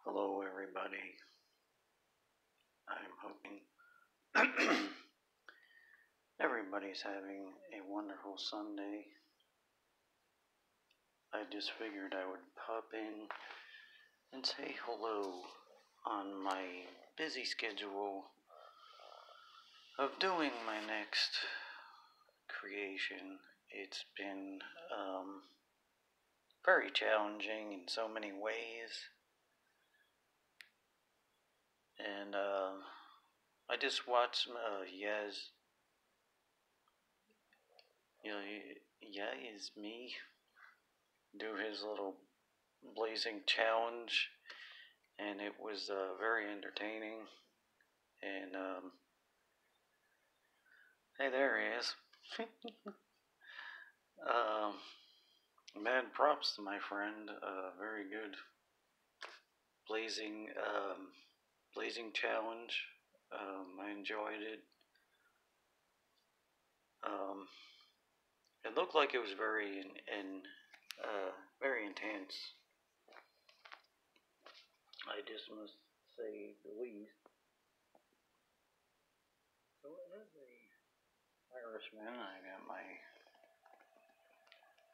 Hello, everybody. I'm hoping everybody's having a wonderful Sunday. I just figured I would pop in and say hello on my busy schedule of doing my next creation. It's been very challenging in so many ways. And I just watched Yaz. Is me do his little blazing challenge, and it was very entertaining. And hey, there he is. Mad props to my friend. Very good blazing challenge. I enjoyed it. It looked like it was very very intense. I just must say the least. So as a Irishman, I got my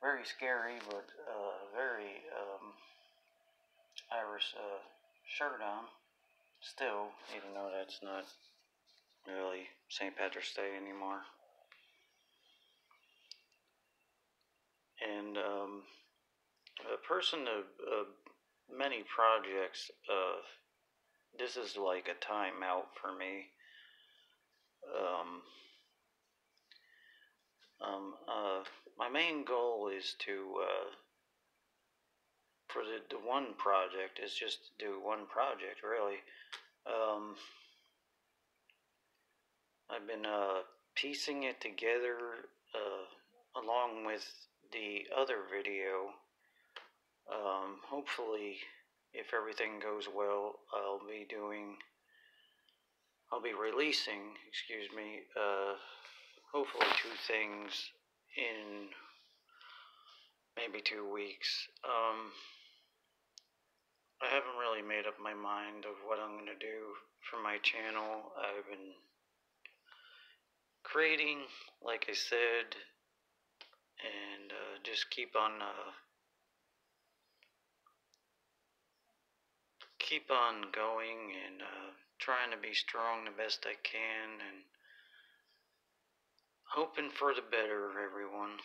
very scary but very Irish shirt on. Still, even though that's not really St. Patrick's Day anymore. And a person of many projects, this is like a timeout for me. My main goal is to, for the one project, is just to do one project, really. I've been piecing it together along with the other video. Hopefully, if everything goes well, I'll be releasing, hopefully 2 things in maybe 2 weeks. I haven't really made up my mind of what I'm going to do for my channel. I've been creating, like I said, and just keep on going and trying to be strong the best I can and hoping for the better of everyone.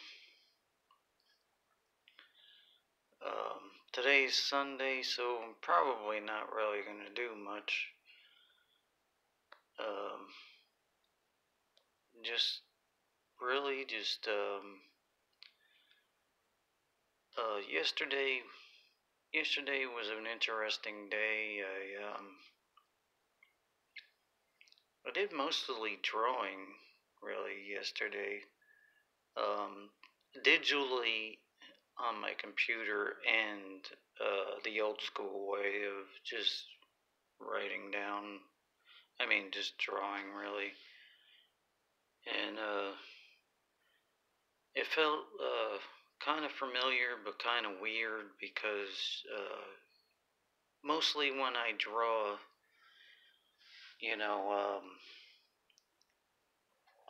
Today's Sunday, so I'm probably not really going to do much. Yesterday was an interesting day. I did mostly drawing, really, yesterday. Digitally on my computer and the old school way of just writing down, just drawing, really. And it felt kind of familiar but kind of weird because mostly when I draw,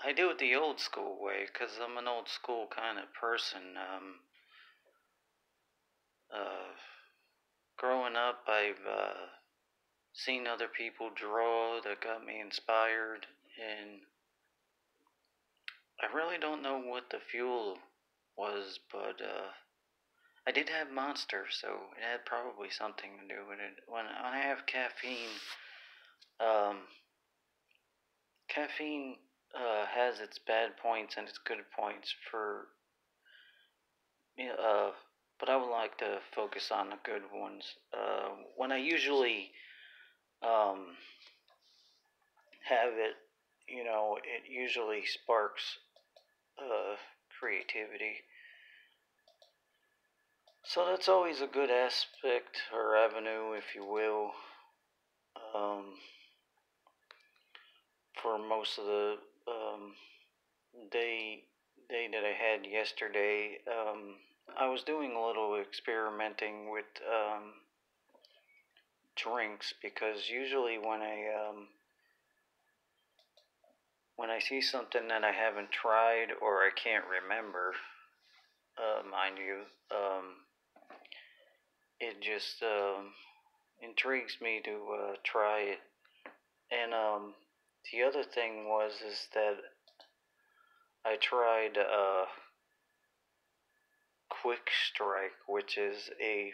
I do it the old school way because I'm an old school kind of person. Growing up, I've seen other people draw that got me inspired, and I really don't know what the fuel was, but I did have Monster, so it had probably something to do with it. When I have caffeine, caffeine has its bad points and its good points but I would like to focus on the good ones. When I usually have it, it usually sparks creativity. So that's always a good aspect or avenue, if you will, for most of the day that I had yesterday. I was doing a little experimenting with drinks, because usually when I see something that I haven't tried or I can't remember, mind you, it just intrigues me to try it. And the other thing is that I tried Quick Strike, which is a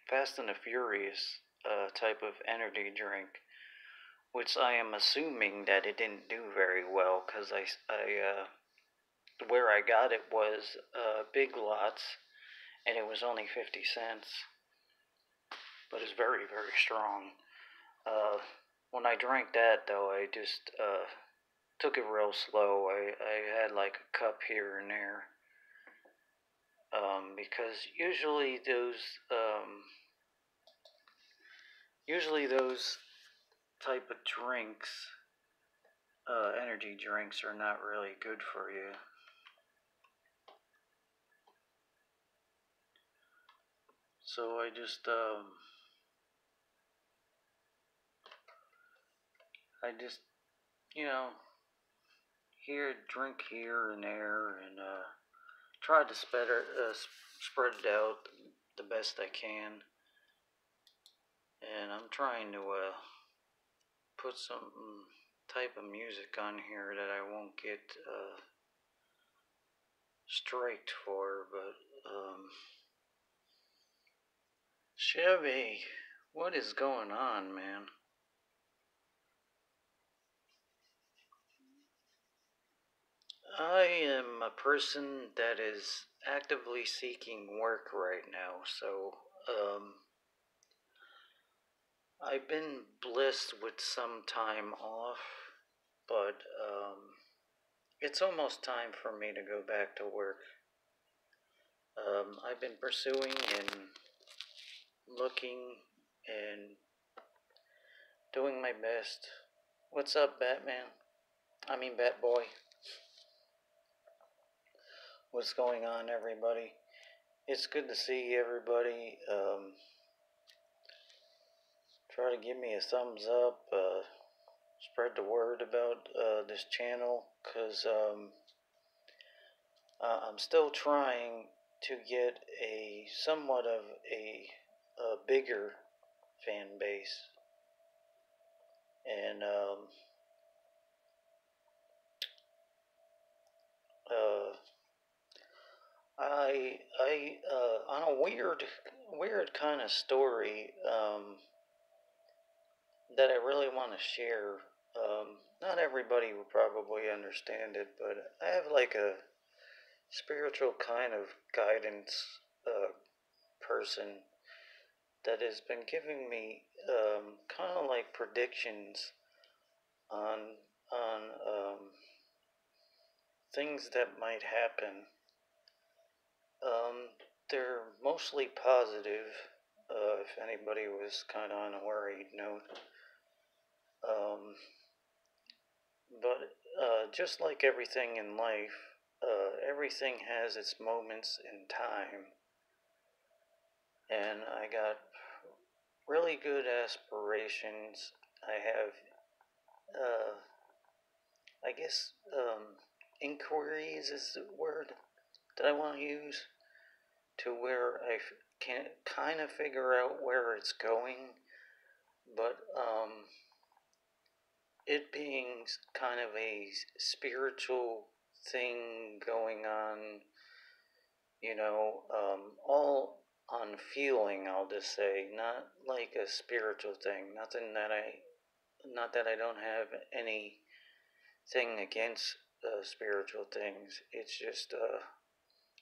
Fast and the Furious type of energy drink, which I am assuming that it didn't do very well, because where I got it was Big Lots, and it was only 50 cents, but it's very, very strong. When I drank that, though, I just took it real slow. I had like a cup here and there, because usually those type of drinks, energy drinks, are not really good for you. So I just you know, drink here and there, and try to spread it out the best I can. And I'm trying to put some type of music on here that I won't get striked for, but Chevy, what is going on, man? I am a person that is actively seeking work right now, so I've been blessed with some time off, but it's almost time for me to go back to work. I've been pursuing and looking and doing my best. What's up, Batman? I mean, Batboy. What's going on, everybody? It's good to see everybody. Try to give me a thumbs up. Spread the word about this channel, because I'm still trying to get a somewhat of a bigger fan base, and I on a weird kind of story that I really want to share. Not everybody will probably understand it, but I have like a spiritual kind of guidance person that has been giving me kind of like predictions on things that might happen. They're mostly positive. If anybody was kind of on a worried note, but just like everything in life, everything has its moments in time, and I got really good aspirations. I have, I guess, inquiries is the word that I want to use, to where I can kind of figure out where it's going, but it being kind of a spiritual thing going on, all on feeling, I'll just say, not like a spiritual thing. Not that I don't have anything against spiritual things. It's just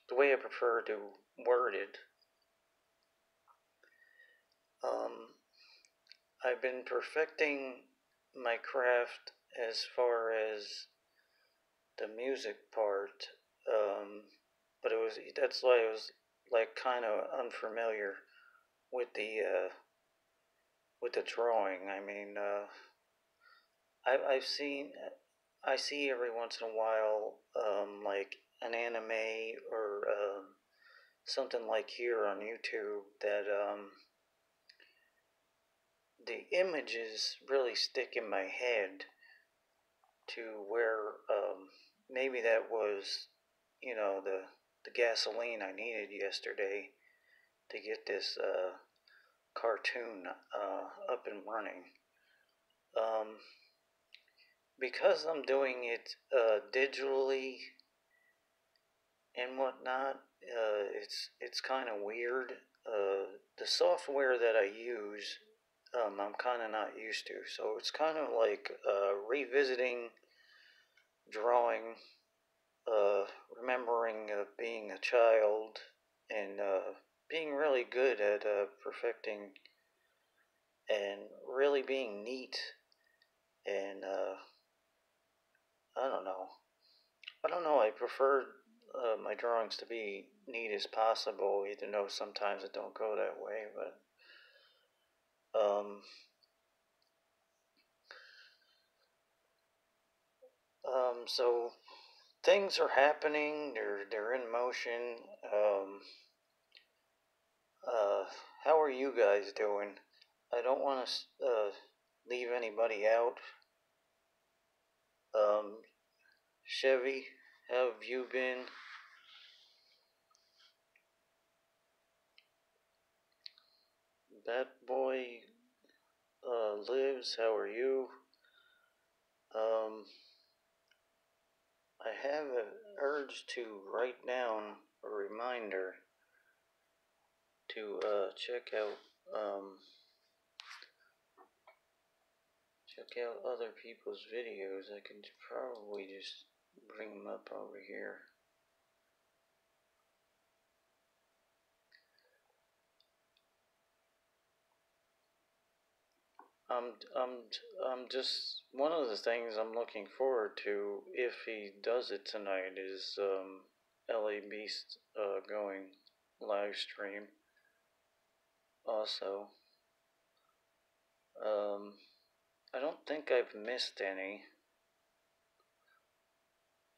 the way I prefer to word it. I've been perfecting my craft as far as the music part, but that's why I was like kind of unfamiliar with the drawing. I mean, I see every once in a while, like an anime or something like here on YouTube that the images really stick in my head to where maybe that was, the gasoline I needed yesterday to get this cartoon up and running. Um, because I'm doing it digitally and whatnot, it's kind of weird. The software that I use, I'm kind of not used to, so it's kind of like revisiting drawing, uh, remembering being a child, and being really good at perfecting and really being neat. And I don't know. I prefer my drawings to be neat as possible, even though sometimes it don't go that way. But so things are happening. They're in motion. Um, uh, how are you guys doing? I don't want to leave anybody out. Chevy, how have you been? Bat Boy lives. How are you? Um, I have an urge to write down a reminder to check out other people's videos. I can probably just bring them up over here. I'm just one of the things I'm looking forward to if he does it tonight is LA Beast going live stream. Also, I don't think I've missed any.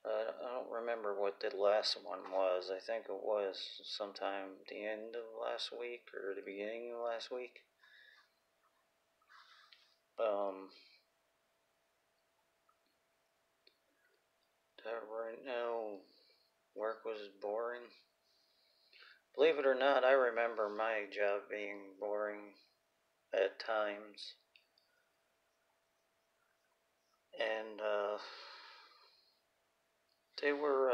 I don't remember what the last one was. I think it was sometime at the end of last week or the beginning of last week. That right now, work was boring. Believe it or not, I remember my job being boring at times. And they were,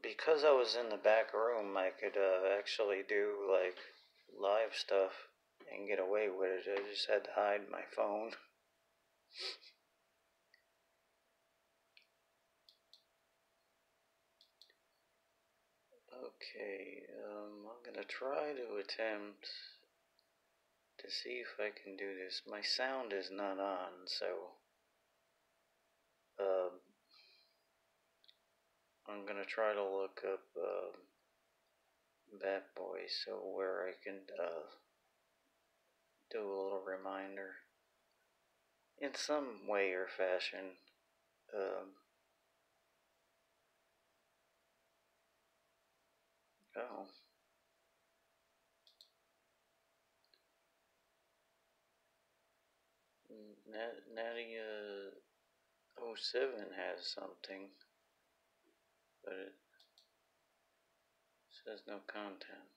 because I was in the back room, I could actually do like live stuff and get away with it. I just had to hide my phone. Okay, I'm gonna try to attempt to see if I can do this. My sound is not on, so I'm gonna try to look up Bat Boy so where I can do a little reminder in some way or fashion. Oh. Nadia 07 has something, but it says no content.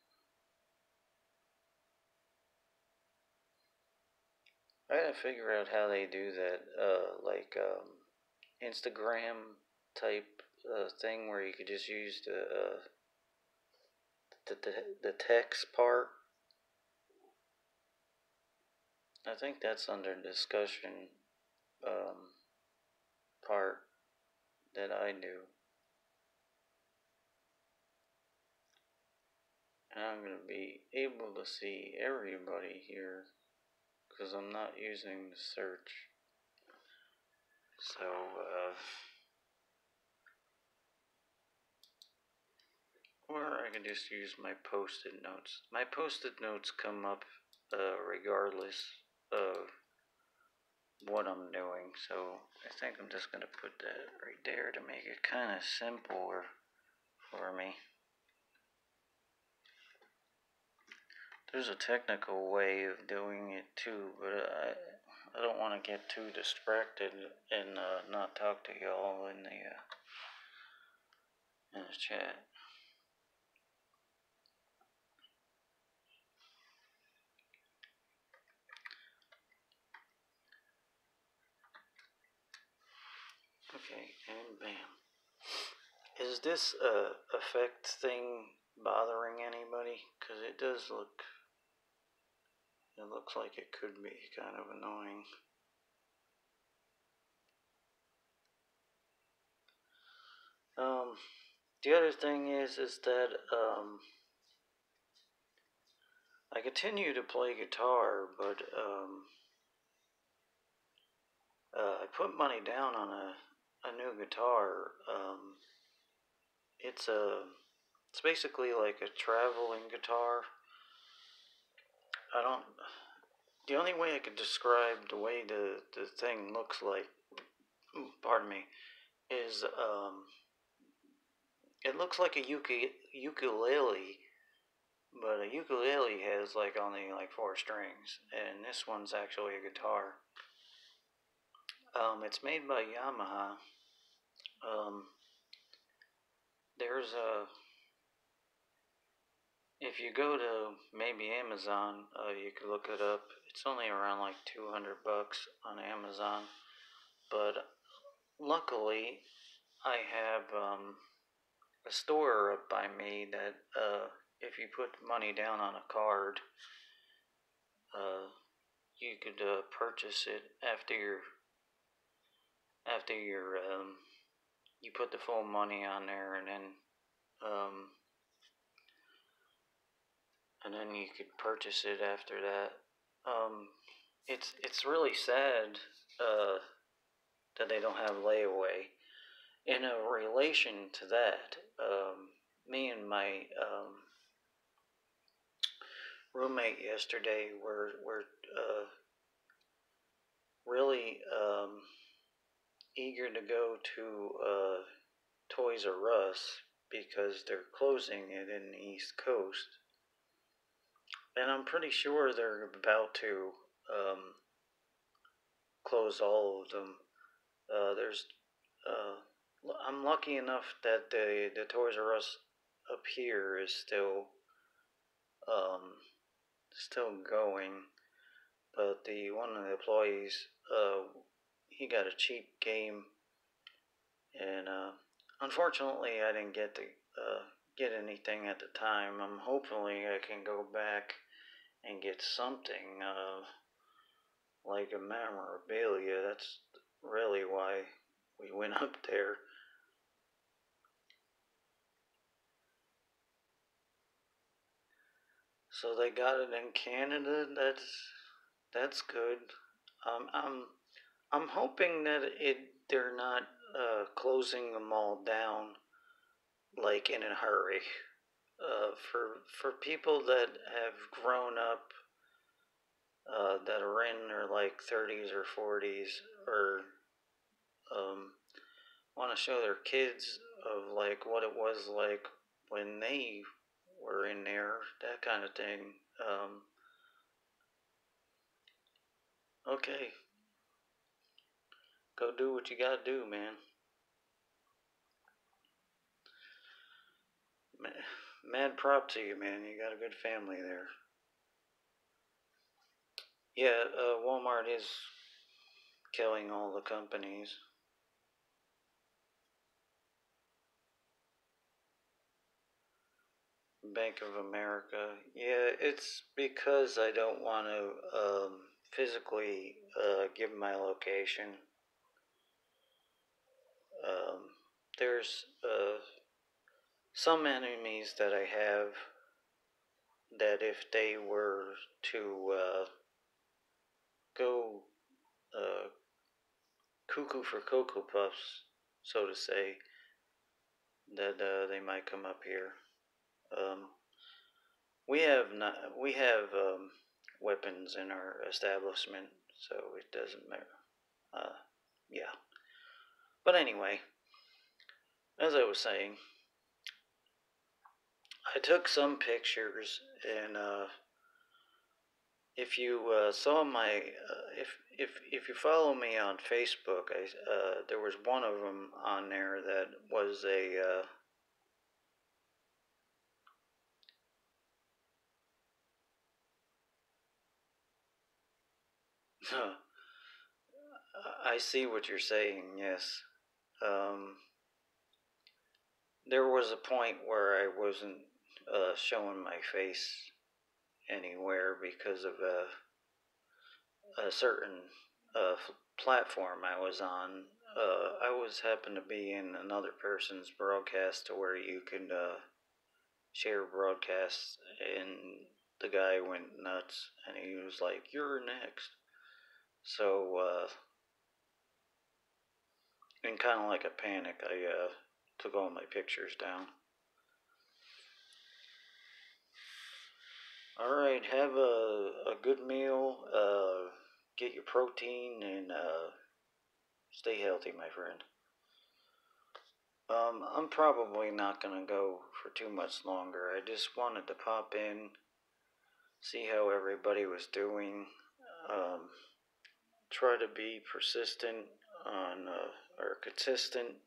I gotta figure out how they do that, like Instagram type thing where you could just use the text part. I think that's under discussion part that I do. And I'm going to be able to see everybody here because I'm not using the search. So, or I can just use my post-it notes. My post-it notes come up regardless of what I'm doing. So I think I'm just going to put that right there to make it kind of simpler for me. there's a technical way of doing it too, but I don't want to get too distracted and not talk to y'all in the chat. Okay, and bam. Is this effect thing bothering anybody? Because it does look. It looks like it could be kind of annoying. The other thing is that I continue to play guitar, but I put money down on a new guitar. It's basically like a traveling guitar. I don't. The only way I could describe the way the thing looks like, pardon me, is it looks like a ukulele, but a ukulele has like only like 4 strings, and this one's actually a guitar. It's made by Yamaha. There's a If you go to maybe Amazon, you could look it up. It's only around like $200 on Amazon, but luckily I have a store up by me that if you put money down on a card, you could purchase it after you put the full money on there, and then you could purchase it after that. It's really sad that they don't have layaway. In a relation to that, me and my roommate yesterday were really eager to go to Toys R Us because they're closing it in the East Coast, and I'm pretty sure they're about to close all of them. I'm lucky enough that the Toys R Us up here is still going, but the one of the employees he got a cheap game, and unfortunately I didn't get to get anything at the time. Hopefully I can go back and get something like a memorabilia. That's really why we went up there. So they got it in Canada. That's good. I'm hoping that they're not closing them all down like in a hurry. For people that have grown up, that are in their like 30s or 40s, or want to show their kids of like what it was like when they were in there, that kind of thing. Okay, go do what you gotta do, man. Mad prop to you, man. You got a good family there. Yeah, Walmart is killing all the companies. Bank of America. Yeah, it's because I don't want to physically give my location. There's some enemies that I have that if they were to go cuckoo for Cocoa Puffs, so to say, that they might come up here. Um, we have weapons in our establishment, so it doesn't matter. Yeah. But anyway, as I was saying, I took some pictures, and if you saw my if you follow me on Facebook, there was one of them on there that was a I see what you're saying. Yes, um, there was a point where I wasn't showing my face anywhere because of a certain platform I was on. I was happened to be in another person's broadcast to where you can share broadcasts, and the guy went nuts, and he was like, "You're next." So, in kind of like a panic, I took all my pictures down. All right, have a good meal. Get your protein and stay healthy, my friend. I'm probably not gonna go for too much longer. I just wanted to pop in, see how everybody was doing. Um, Try to be persistent on or consistent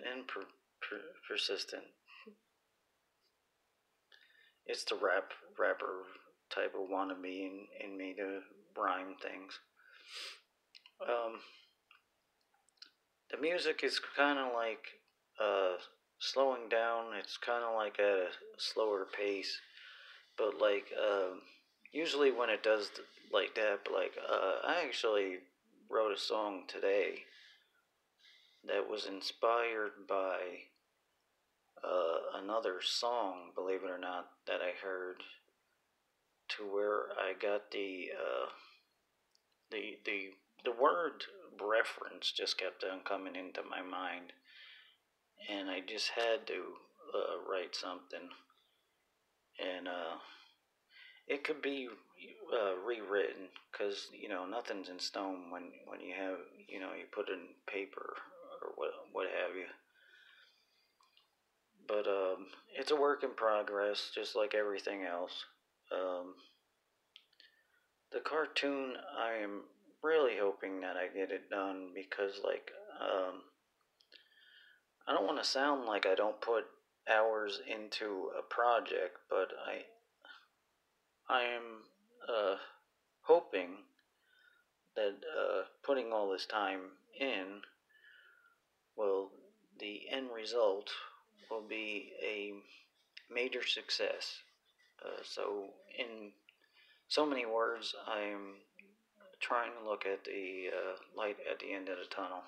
and persistent. It's the rapper type of wannabe in me to rhyme things. Um, the music is kind of like slowing down. It's kind of like at a slower pace, but like usually when it does like that, but like I actually wrote a song today that was inspired by another song, believe it or not, that I heard, to where I got the the word reference just kept on coming into my mind, and I just had to write something, and it could be rewritten because nothing's in stone when you have you put it in paper or what have you. But it's a work in progress, just like everything else. Um, the cartoon, I am really hoping that I get it done because, like, I don't want to sound like I don't put hours into a project, but I am hoping that putting all this time in will the end result will be a major success. So in so many words, I'm trying to look at the light at the end of the tunnel,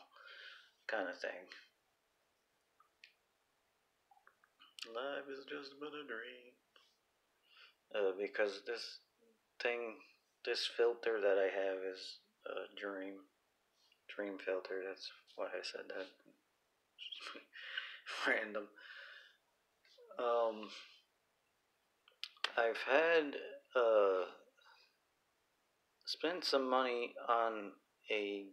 kind of thing. Life is just but a dream. Because thing, this filter that I have is a dream filter. That's why I said that. Random. Um, I've had spent some money on a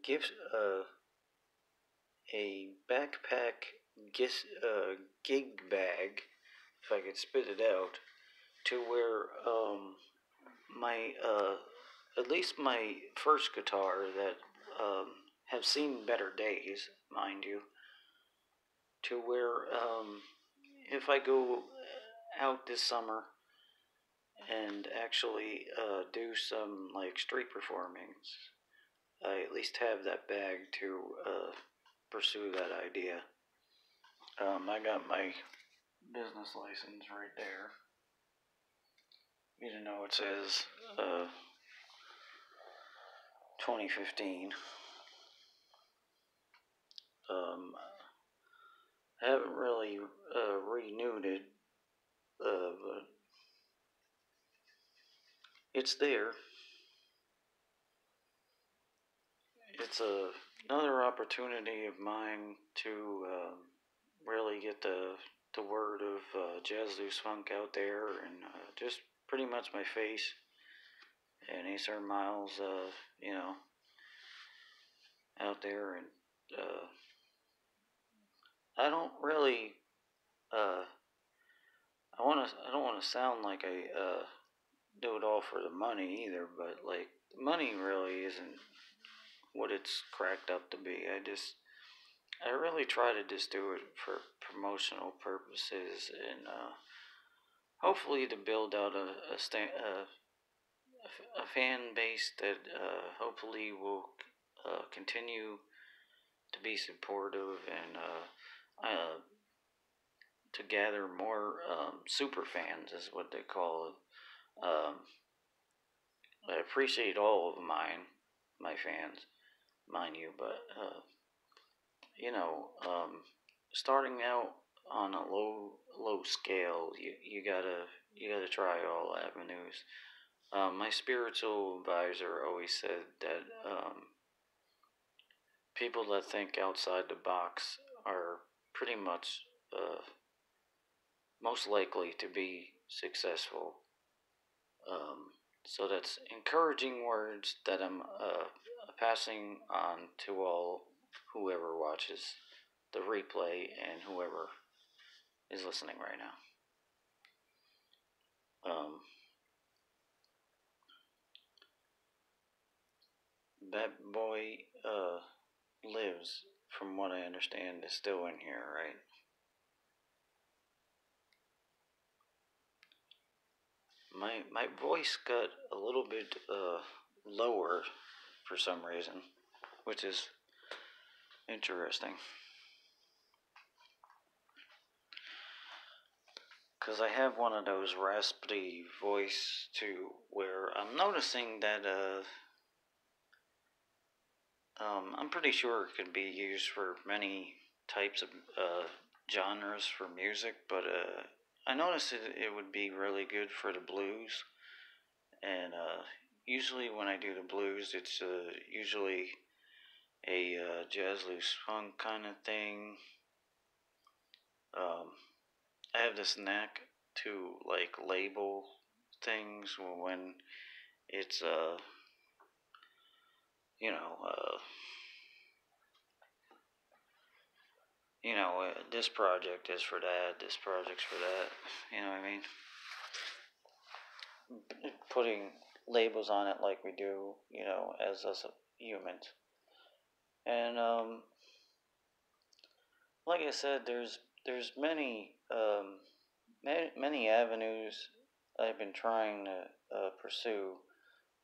backpack gig bag, if I could spit it out, to where my at least my first guitar that have seen better days, mind you, to where if I go out this summer and actually do some like street performings, I at least have that bag to pursue that idea. I got my business license right there. Even though it says 2015. I haven't really renewed it, but it's there. It's another opportunity of mine to really get the word of Jazz Loose Funk out there, and just pretty much my face and Acer Miles, out there, and I don't really, uh, I don't want to sound like I do it all for the money either, but like money really isn't what it's cracked up to be. I really try to just do it for promotional purposes and hopefully to build out a fan base that hopefully will continue to be supportive and to gather more super fans is what they call it. I appreciate all of my fans, mind you, but you know, starting out on a low scale, you gotta try all avenues. My spiritual advisor always said that people that think outside the box are pretty much most likely to be successful. Um, so that's encouraging words that I'm passing on to all whoever watches the replay and whoever is listening right now. That boy lives, from what I understand, is still in here, right? My voice got a little bit lower for some reason, which is interesting. Because I have one of those raspy voice too, where I'm noticing that I'm pretty sure it could be used for many types of genres for music, but I noticed it would be really good for the blues. And usually when I do the blues, it's usually a jazz loose funk kind of thing. Um, I have this knack to like label things when it's you know this project is for that, this project's for that. You know what I mean? Putting labels on it like we do, as us humans. And like I said, there's many avenues I've been trying to pursue,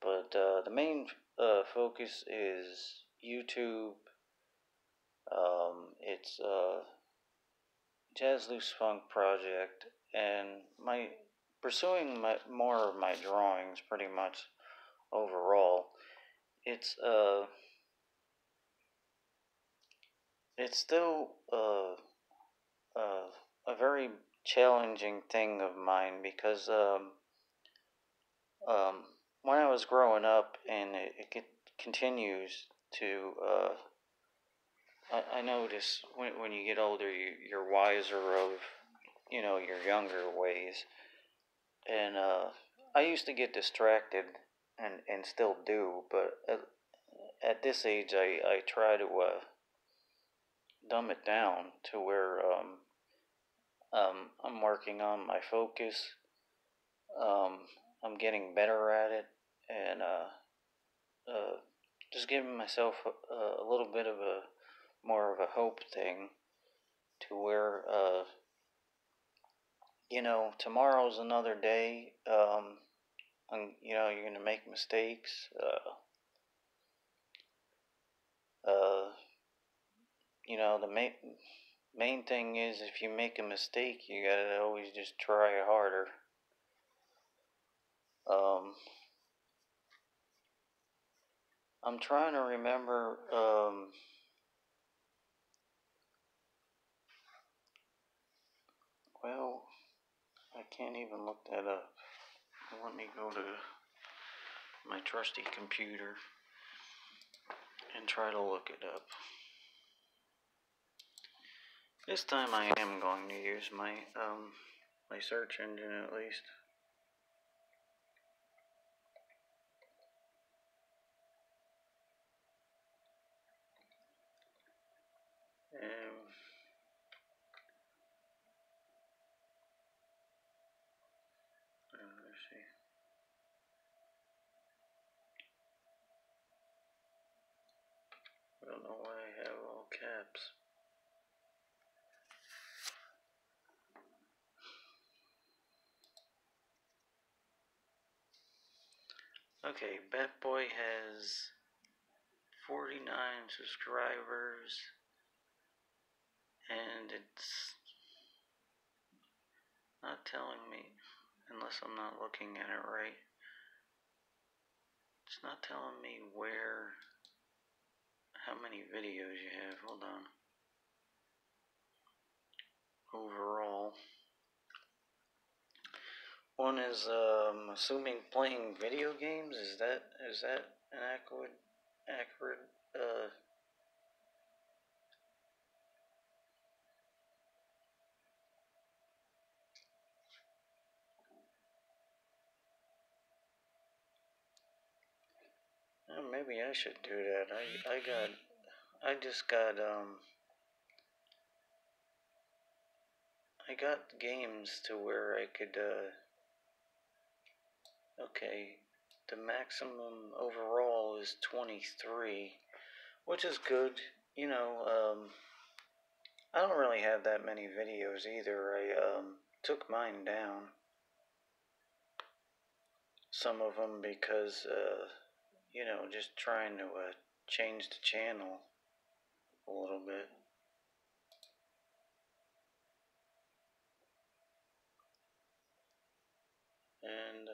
but the main focus is YouTube. It's Jazz Loose Funk project, and my pursuing more of my drawings pretty much overall. It's it's still uh, a very challenging thing of mine because um, when I was growing up, and it continues to I notice when you get older, you're wiser of your younger ways, and I used to get distracted, and still do, but at this age, I try to dumb it down to where I'm working on my focus. Um, I'm getting better at it, and uh, just giving myself a little bit of a more of a hope thing to where tomorrow's another day. You're gonna make mistakes. The main thing is if you make a mistake, you gotta always just try harder. Um, I'm trying to remember. Well, I can't even look that up. Let me go to my trusty computer and try to look it up. This time I am going to use my search engine at least. Um, Oops. Okay, Bat Boy has 49 subscribers, and it's not telling me, unless I'm not looking at it right, it's not telling me how many videos you have. Hold on. Overall. One is, assuming playing video games. Is that an accurate, maybe I should do that. I just got, I got games to where I could, okay, the maximum overall is 23, which is good. You know, I don't really have that many videos either. I, took mine down. Some of them because, you know, just trying to, change the channel a little bit. And,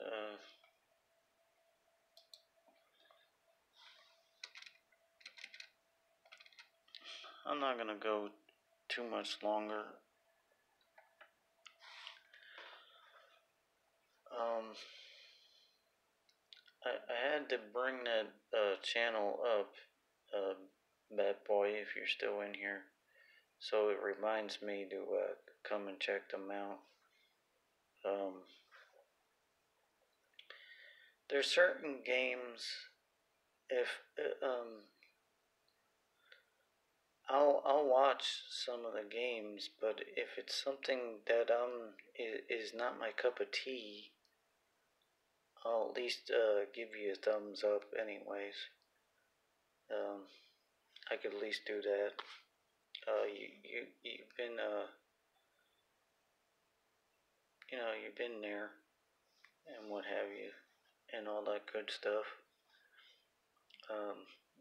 I'm not gonna go too much longer. I had to bring that, channel up, Bat Boy, if you're still in here, so it reminds me to, come and check them out. There's certain games, if, I'll watch some of the games, but if it's something that is not my cup of tea, I'll at least, give you a thumbs up anyways. I could at least do that. You've been, you know, you've been there and what have you, and all that good stuff.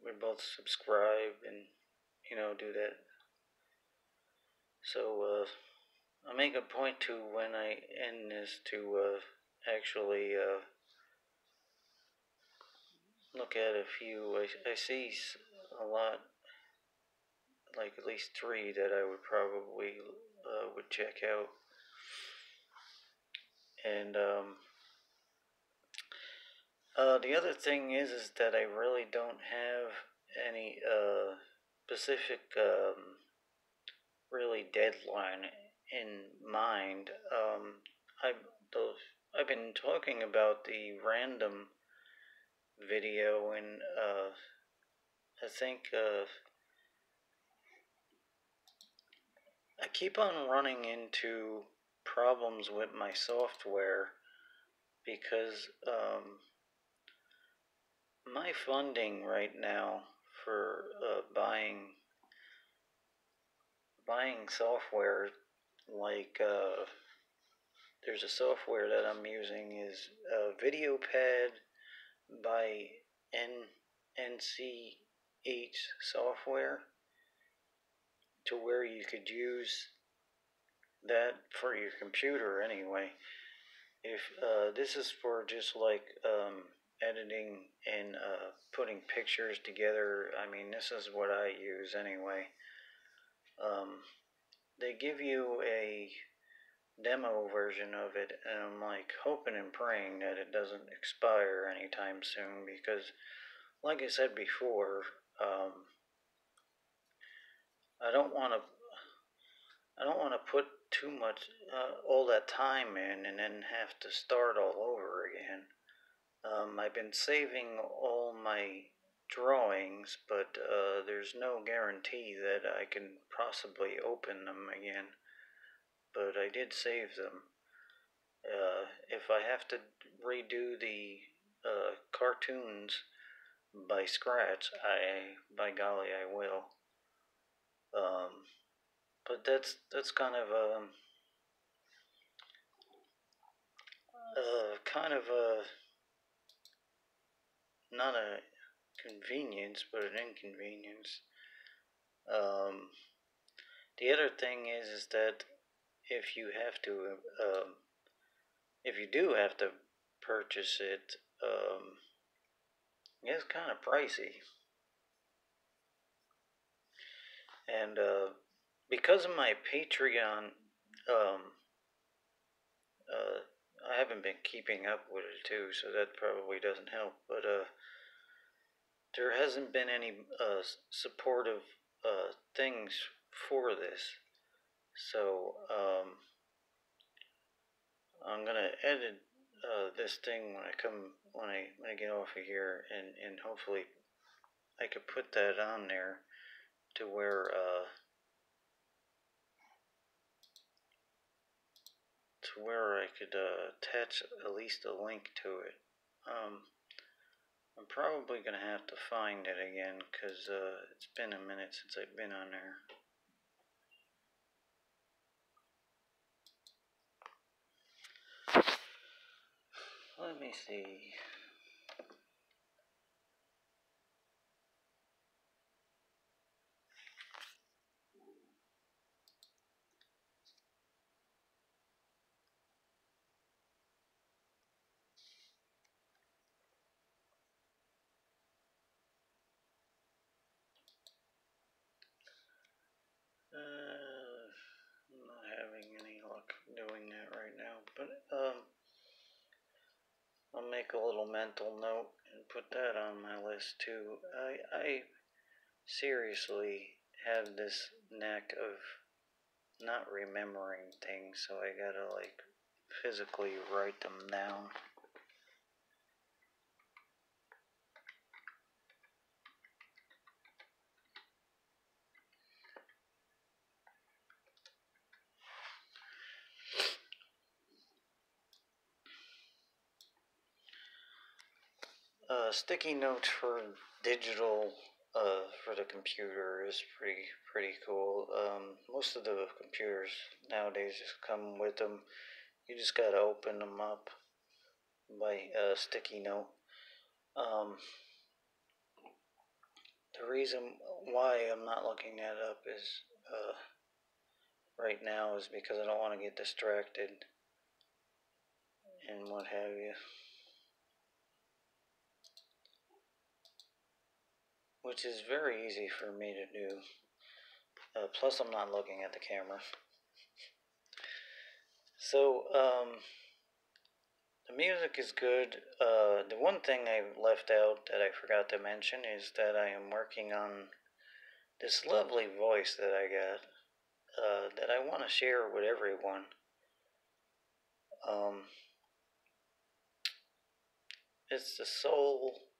We both subscribe and, you know, do that. So, I make a point to, when I end this, to, actually, look at a few. I see a lot, like at least 3 that I would probably, would check out. And, the other thing is that I really don't have any, specific, really deadline in mind. I've been talking about the random video, and, I think, I keep on running into problems with my software because, my funding right now for, buying software, like, there's a software that I'm using is, VideoPad by NCH software, to where you could use that for your computer anyway. If, this is for just like, editing and, putting pictures together. I mean, this is what I use anyway. They give you a demo version of it, and I'm like hoping and praying that it doesn't expire anytime soon, because, like I said before, I don't want to put too much, all that time in, and then have to start all over again. I've been saving all my drawings, but, there's no guarantee that I can possibly open them again. But I did save them. If I have to redo the, cartoons by scratch, by golly, I will. Um, but that's kind of a not a convenience, but an inconvenience. Um, the other thing is that if you have to, if you do have to purchase it, it's kind of pricey. And because of my Patreon, um, I haven't been keeping up with it too, so that probably doesn't help. But there hasn't been any supportive things for this, so I'm gonna edit this thing when I get off of here, and hopefully I could put that on there to where I could attach at least a link to it. I'm probably gonna have to find it again because it's been a minute since I've been on there. Let me see. I'm not having any luck doing that right now, but I'll make a little mental note and put that on my list too. I seriously have this knack of not remembering things, so I gotta like physically write them down. Sticky notes for digital for the computer is pretty cool. Most of the computers nowadays just come with them. You just gotta open them up by sticky note. Um, the reason why I'm not looking that up is right now is because I don't want to get distracted and what have you. Which is very easy for me to do. Plus, I'm not looking at the camera. So, the music is good. The one thing I left out that I forgot to mention is that I am working on this lovely voice that I got that I want to share with everyone. Um, it's the sole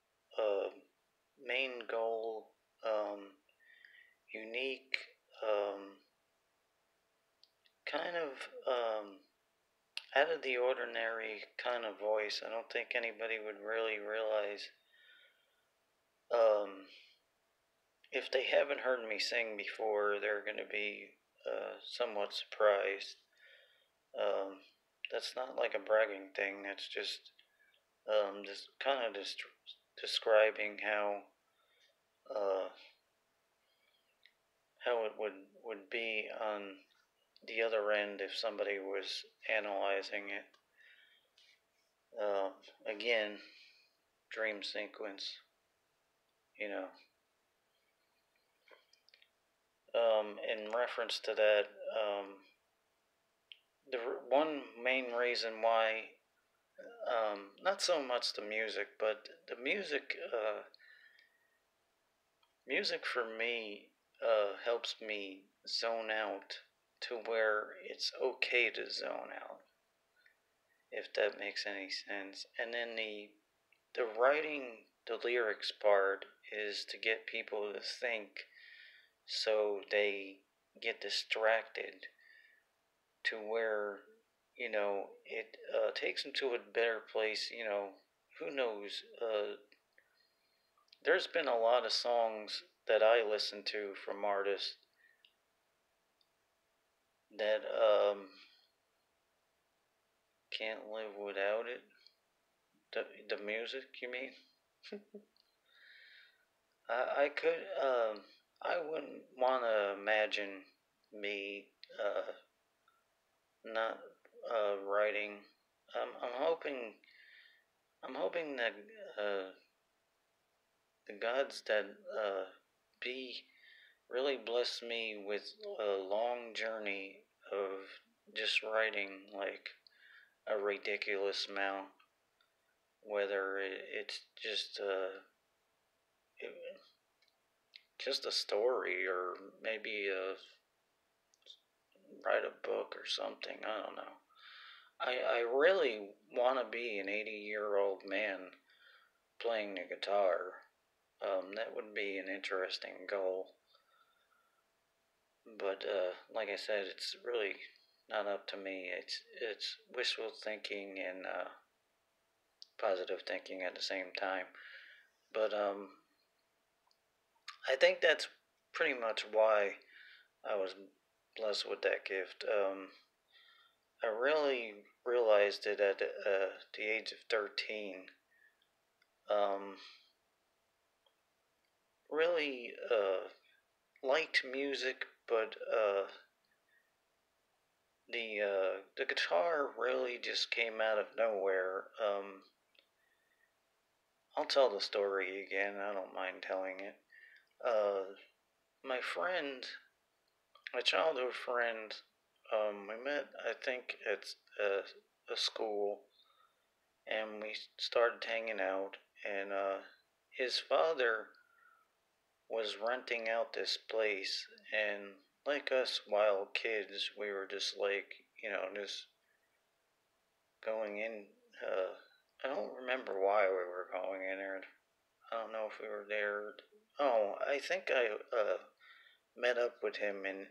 main goal, unique, kind of out of the ordinary kind of voice. I don't think anybody would really realize if they haven't heard me sing before, they're going to be somewhat surprised. Um, that's not like a bragging thing. That's just kind of describing uh, how it would be on the other end if somebody was analyzing it. Again, dream sequence. You know. In reference to that, the one main reason why, not so much the music, but the music for me helps me zone out to where it's okay to zone out, if that makes any sense. And then the writing the lyrics part is to get people to think, so they get distracted to where, it takes them to a better place. Who knows? There's been a lot of songs that I listen to from artists that can't live without it. The music, you mean? I could I wouldn't want to imagine me not writing. I'm hoping that uh, the gods that be really bless me with a long journey of just writing like a ridiculous amount, whether it's it, just a story or maybe write a book or something. I don't know. I really want to be an 80-year-old man playing the guitar. That would be an interesting goal. But like I said, it's really not up to me. It's wishful thinking and positive thinking at the same time. But I think that's pretty much why I was blessed with that gift. I really realized it at the age of 13. Um, really liked music, but the guitar really just came out of nowhere. I'll tell the story again. I don't mind telling it. Uh, my friend, my childhood friend, we met I think at a school, and we started hanging out. And his father was renting out this place, and like us wild kids, we were just like, just going in. I don't remember why we were going in there. I don't know if we were there. Oh, I think I met up with him, and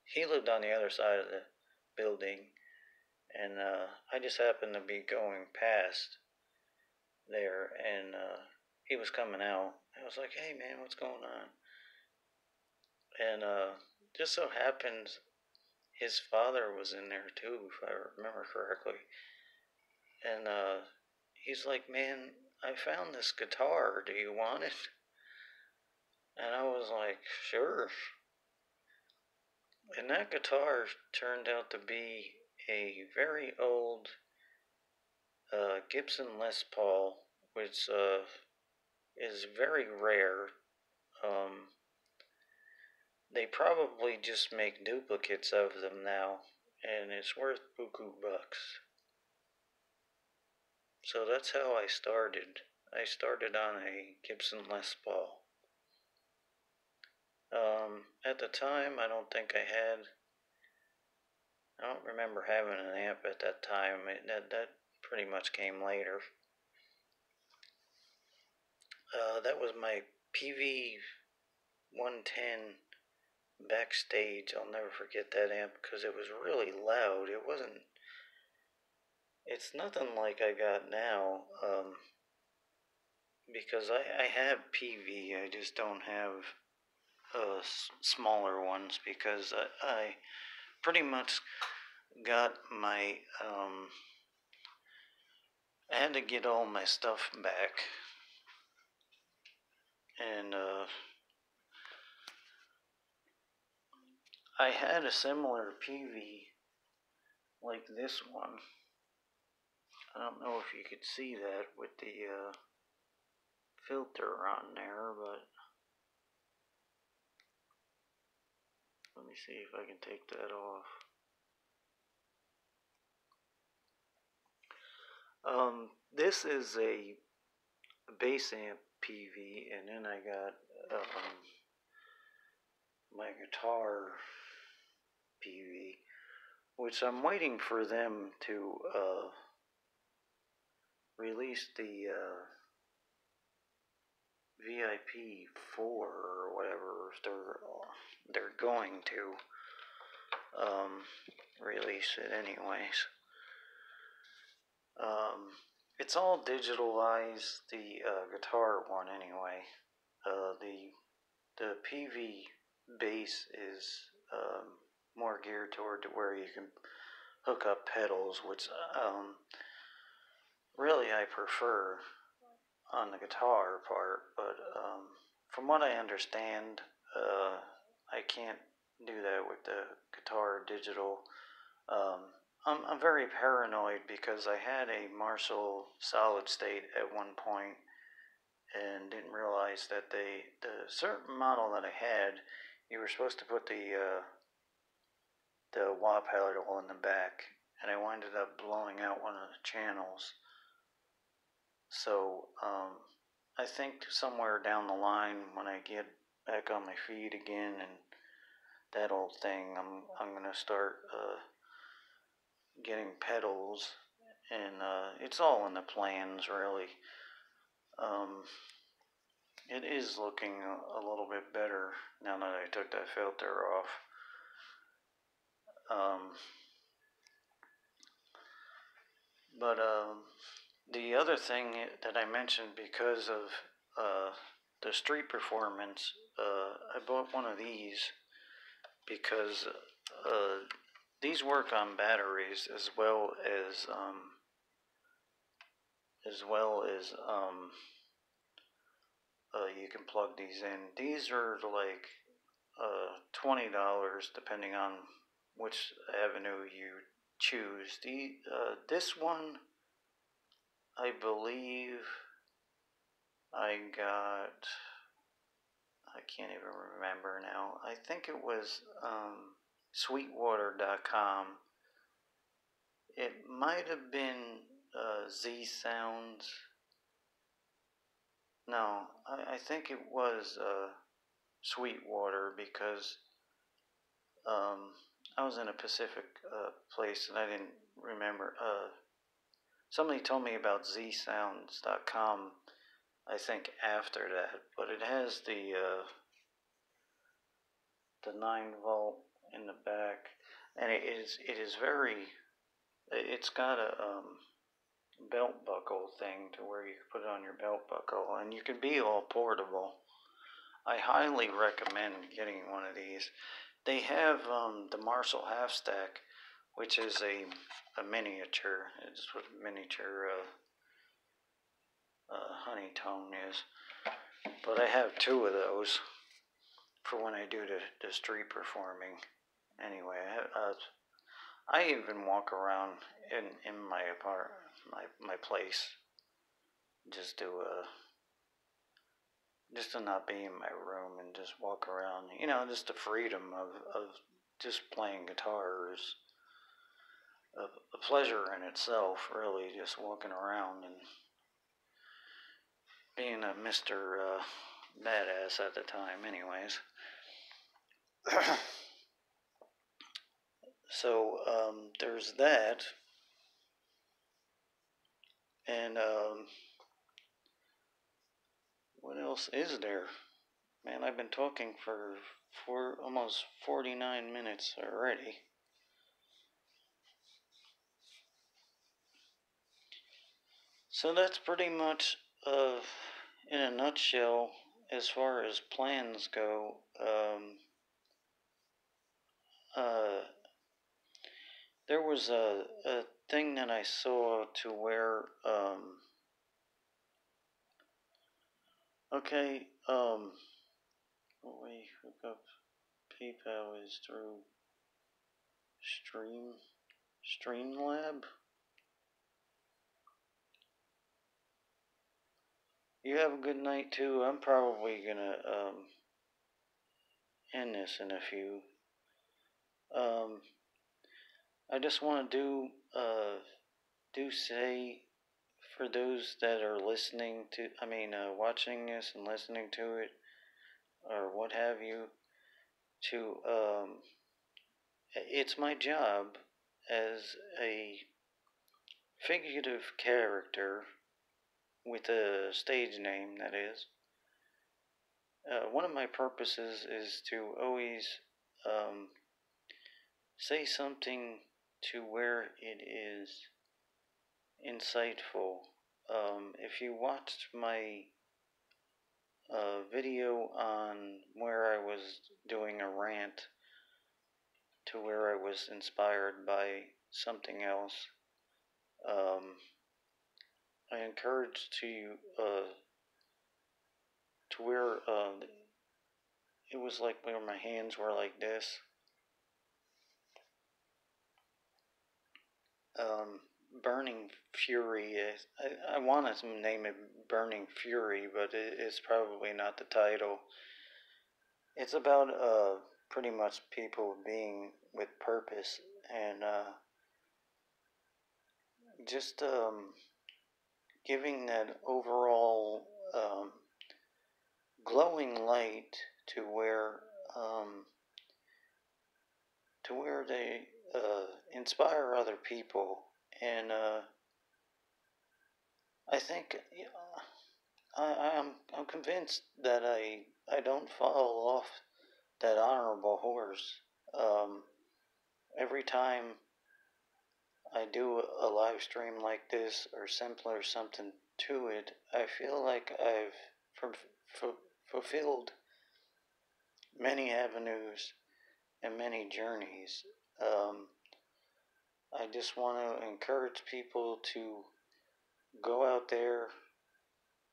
he lived on the other side of the building, and I just happened to be going past there, and he was coming out. I was like, "Hey, man, what's going on?" And just so happens his father was in there too, if I remember correctly. And he's like, "Man, I found this guitar. Do you want it?" And I was like, "Sure." And that guitar turned out to be a very old Gibson Les Paul, which is very rare. Um, they probably just make duplicates of them now, and it's worth buku bucks. So that's how I started. I started on a Gibson Les Paul. At the time, I don't think I don't remember having an amp at that time. That pretty much came later. That was my PV 110 backstage. I'll never forget that amp because it was really loud. It's nothing like I got now, because I have PV. I just don't have smaller ones because I pretty much got my, I had to get all my stuff back. And I had a similar PV like this one. I don't know if you could see that with the filter on there, but let me see if I can take that off. This is a bass amp PV, and then I got my guitar PV, which I'm waiting for them to release the VIP 4 or whatever they're going to release it anyways. It's all digitalized, the guitar one anyway. The PV bass is more geared toward to where you can hook up pedals, which really I prefer on the guitar part, but from what I understand, I can't do that with the guitar digital. Um, I'm very paranoid because I had a Marshall solid state at one point and didn't realize that the certain model that I had, you were supposed to put the wah pedal in the back, and I winded up blowing out one of the channels. So I think somewhere down the line, when I get back on my feet again and that old thing, I'm gonna start getting pedals, and it's all in the plans really. It is looking a little bit better now that I took that filter off. But the other thing that I mentioned, because of the street performance, I bought one of these because these work on batteries as well as you can plug these in. These are like $20 depending on which avenue you choose. This one, I believe I got, I can't even remember now. I think it was sweetwater.com. It might have been Z Sounds. No, I think it was Sweetwater, because I was in a Pacific place and I didn't remember. Somebody told me about zsounds.com, I think, after that, but it has the 9-volt in the back, and it is very. It's got a belt buckle thing to where you can put it on your belt buckle, and you can be all portable. I highly recommend getting one of these. They have the Marshall Half Stack, which is a miniature. It's what miniature honey tone is. But I have two of those for when I do the street performing. Anyway, I even walk around in my my place, just to not be in my room and just walk around. You know, just the freedom of just playing guitar is a pleasure in itself, really, just walking around and being a Mr. Badass at the time, anyways. So, there's that. And, what else is there? Man, I've been talking for almost 49 minutes already. So that's pretty much, in a nutshell, as far as plans go. There was a thing that I saw to where, okay, we hook up PayPal is through Streamlab. You have a good night too. I'm probably gonna end this in a few. I just want to do say, for those that are listening to, watching this and listening to it, or what have you, to it's my job as a figurative character with a stage name, that is. One of my purposes is to always say something to where it is insightful. If you watched my video on where I was doing a rant to to where I was inspired by something else. I encouraged to where it was like where my hands were like this. Burning Fury. I want to name it Burning Fury, but it's probably not the title. It's about pretty much people being with purpose and just giving that overall glowing light um, to where they inspire other people. And I think I'm convinced that I don't fall off that honorable horse. Um, every time I do a live stream like this or simpler something to it, I feel like I've fulfilled many avenues and many journeys. Um, I just want to encourage people to go out there,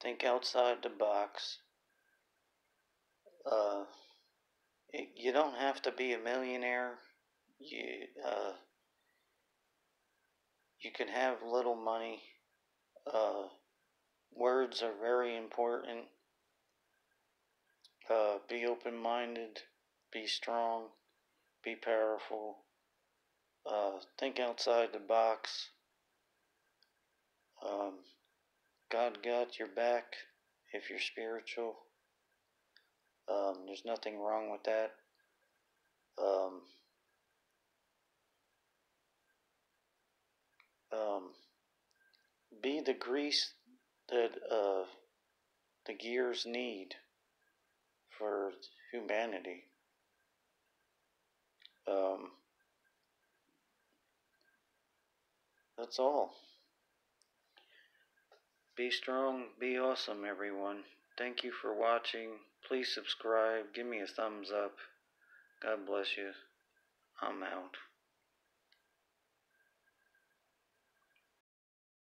think outside the box. Uh, you don't have to be a millionaire. You you can have little money. Words are very important. Be open-minded. Be strong. Be powerful. Think outside the box. God got your back if you're spiritual. There's nothing wrong with that. Be the grease that the gears need for humanity. That's all. Be strong, be awesome, everyone. Thank you for watching. Please subscribe. Give me a thumbs up. God bless you. I'm out.